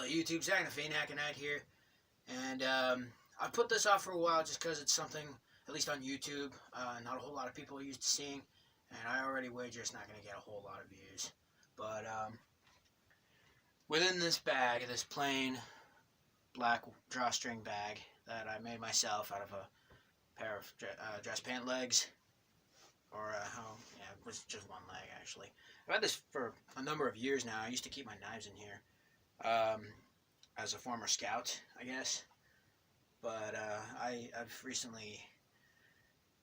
Hello YouTube, Zach the Phoenix Knight here, and I put this off for a while just because it's something, at least on YouTube, not a whole lot of people are used to seeing, and I already wager it's not going to get a whole lot of views. But within this bag, this plain black drawstring bag that I made myself out of a pair of dress pant legs, or it was just one leg actually. I've had this for a number of years now. I used to keep my knives in here. As a former scout, I guess, but I've recently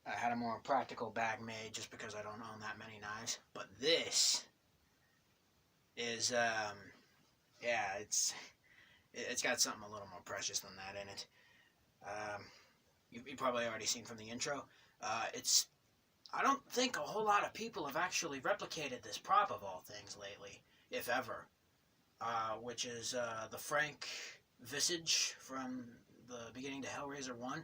had a more practical bag made just because I don't own that many knives. But this is, it's got something a little more precious than that in it. You've probably already seen from the intro. I don't think a whole lot of people have actually replicated this prop of all things lately, if ever. Which is the Frank visage from the beginning to Hellraiser 1.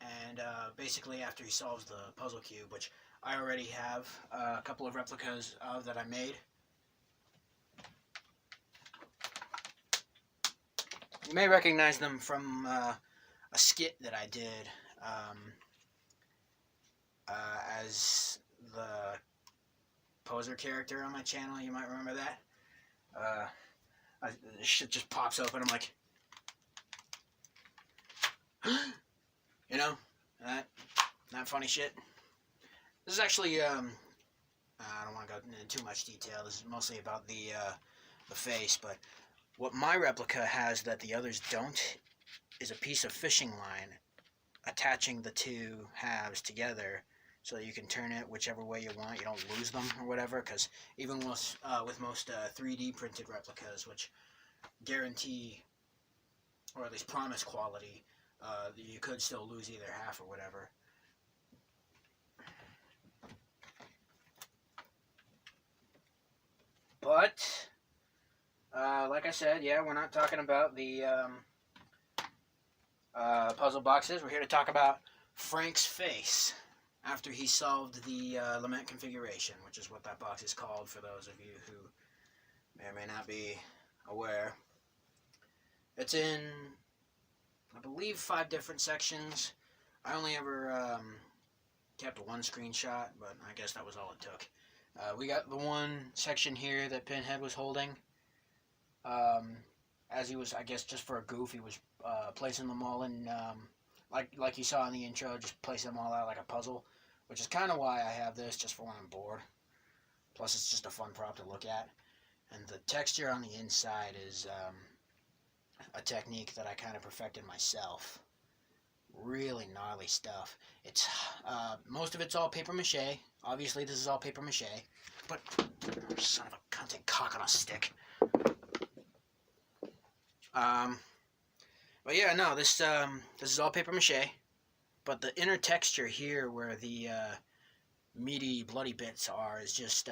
And basically after he solves the puzzle cube, which I already have a couple of replicas of that I made. You may recognize them from a skit that I did as the poser character on my channel. You might remember that. Shit just pops open. I'm like, you know, that funny shit. This is actually, I don't want to go into too much detail. This is mostly about the face, but what my replica has that the others don't is a piece of fishing line attaching the two halves together, so that you can turn it whichever way you want. You don't lose them or whatever, because even with most 3D printed replicas, which guarantee, or at least promise quality, you could still lose either half or whatever. But, like I said, yeah, we're not talking about the puzzle boxes. We're here to talk about Frank's face after he solved the lament configuration, which is what that box is called for those of you who may or may not be aware. It's in, I believe, 5 different sections. I only ever kept one screenshot, but I guess that was all it took. We got the one section here that Pinhead was holding. As he was, I guess, just for a goof, he was placing them all in, like you saw in the intro, just placing them all out like a puzzle. Which is kind of why I have this, just for when I'm bored. Plus, it's just a fun prop to look at. And the texture on the inside is a technique that I kind of perfected myself. Really gnarly stuff. It's most of it's all paper mache. Obviously, this is all paper mache. But, son of a cunting cock on a stick. But yeah, no, this is all paper mache. But the inner texture here, where the meaty, bloody bits are, is just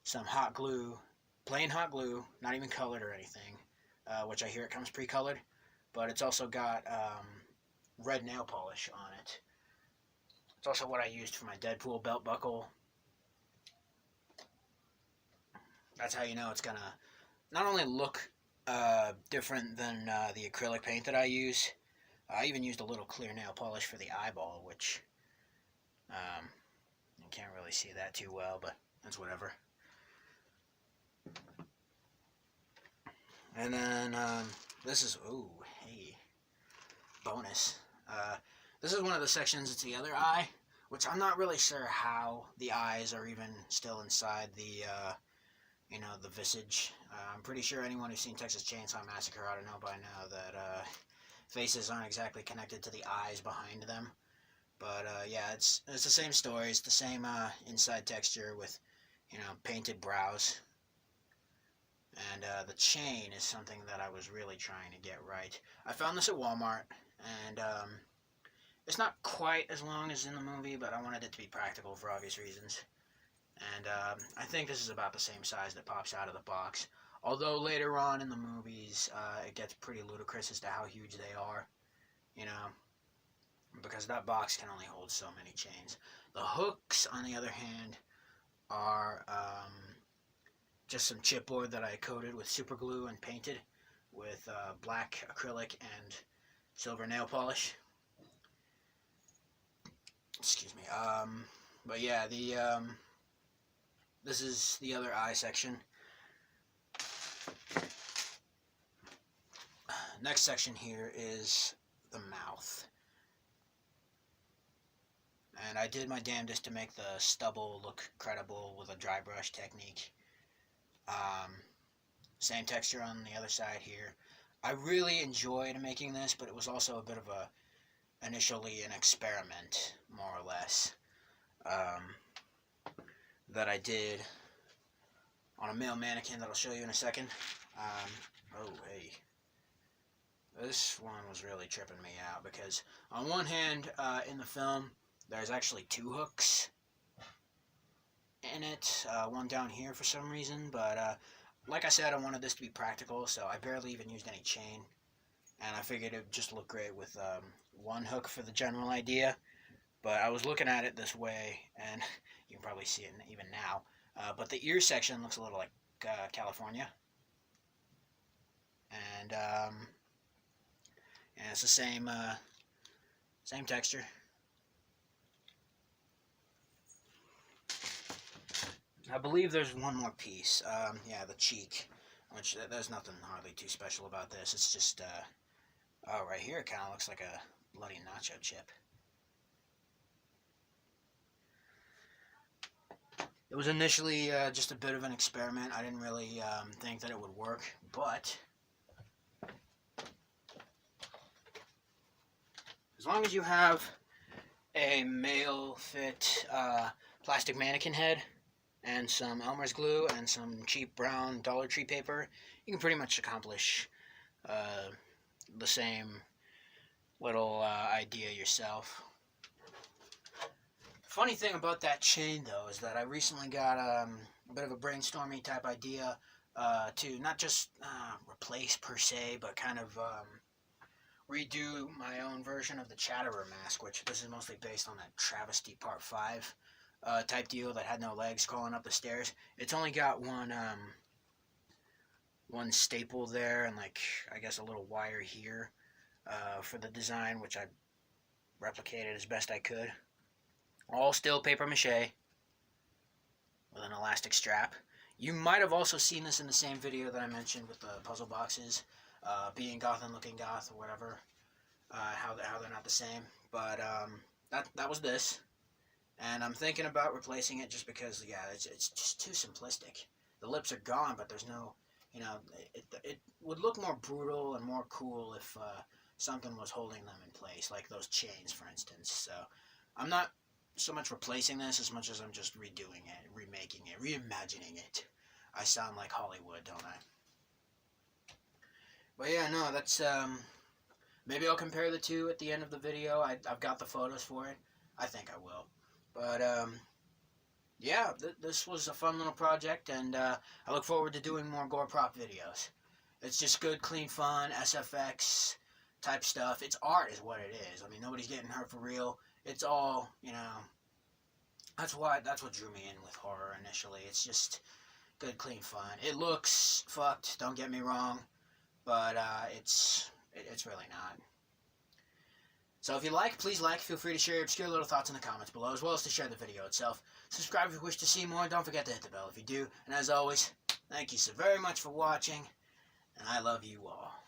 some hot glue, plain hot glue, not even colored or anything, which I hear it comes pre-colored. But it's also got red nail polish on it. It's also what I used for my Deadpool belt buckle. That's how you know it's gonna not only look different than the acrylic paint that I use. I even used a little clear nail polish for the eyeball, which you can't really see that too well, but that's whatever. And then this is, ooh, hey, bonus. This is one of the sections. It's the other eye, which I'm not really sure how the eyes are even still inside the the visage. I'm pretty sure anyone who's seen Texas Chainsaw Massacre ought to know by now that faces aren't exactly connected to the eyes behind them. But yeah, it's the same story. It's the same inside texture with, painted brows. And the chain is something that I was really trying to get right. I found this at Walmart, and it's not quite as long as in the movie, but I wanted it to be practical for obvious reasons. And I think this is about the same size that pops out of the box. Although later on in the movies, it gets pretty ludicrous as to how huge they are, because that box can only hold so many chains. The hooks, on the other hand, are just some chipboard that I coated with super glue and painted. with black acrylic and silver nail polish. Excuse me. But yeah, this is the other eye section. Next section here is the mouth. And I did my damnedest to make the stubble look credible with a dry brush technique. Same texture on the other side here. I really enjoyed making this, but it was also a bit of initially an experiment, more or less, that I did on a male mannequin that I'll show you in a second. Oh, hey. This one was really tripping me out because on one hand, in the film, there's actually 2 hooks in it, one down here for some reason, but like I said, I wanted this to be practical, so I barely even used any chain, and I figured it would just look great with 1 hook for the general idea. But I was looking at it this way, and you can probably see it even now, but the ear section looks a little like California, and it's the same texture. I believe there's one more piece. Yeah, the cheek, which there's nothing hardly too special about this. It's just, oh, right here it kind of looks like a bloody nacho chip. It was initially just a bit of an experiment. I didn't really think that it would work, but as long as you have a male fit plastic mannequin head and some Elmer's glue and some cheap brown Dollar Tree paper, you can pretty much accomplish the same little idea yourself. Funny thing about that chain, though, is that I recently got a bit of a brainstormy type idea to not just replace per se, but kind of redo my own version of the Chatterer mask, which this is mostly based on that Travesty Part 5 type deal that had no legs crawling up the stairs. It's only got one staple there and, like, I guess a little wire here for the design, which I replicated as best I could. All still paper mache with an elastic strap. You might have also seen this in the same video that I mentioned with the puzzle boxes, being goth and looking goth or whatever, how they're not the same. But that was this. And I'm thinking about replacing it just because, yeah, it's just too simplistic. The lips are gone, but there's no, you know, it would look more brutal and more cool if something was holding them in place, like those chains, for instance. So I'm not so much replacing this as much as I'm just redoing it, remaking it, reimagining it. I sound like Hollywood, don't I? But yeah, no, that's, maybe I'll compare the two at the end of the video. I've got the photos for it. I think I will. But, yeah, this was a fun little project, and I look forward to doing more gore prop videos. It's just good, clean fun, SFX type stuff. It's art is what it is. I mean, nobody's getting hurt for real. It's all, you know, that's what drew me in with horror initially. It's just good, clean fun. It looks fucked, don't get me wrong, but it's really not. So if you like, please like. Feel free to share your obscure little thoughts in the comments below, as well as to share the video itself. Subscribe if you wish to see more, and don't forget to hit the bell if you do. And as always, thank you so very much for watching, and I love you all.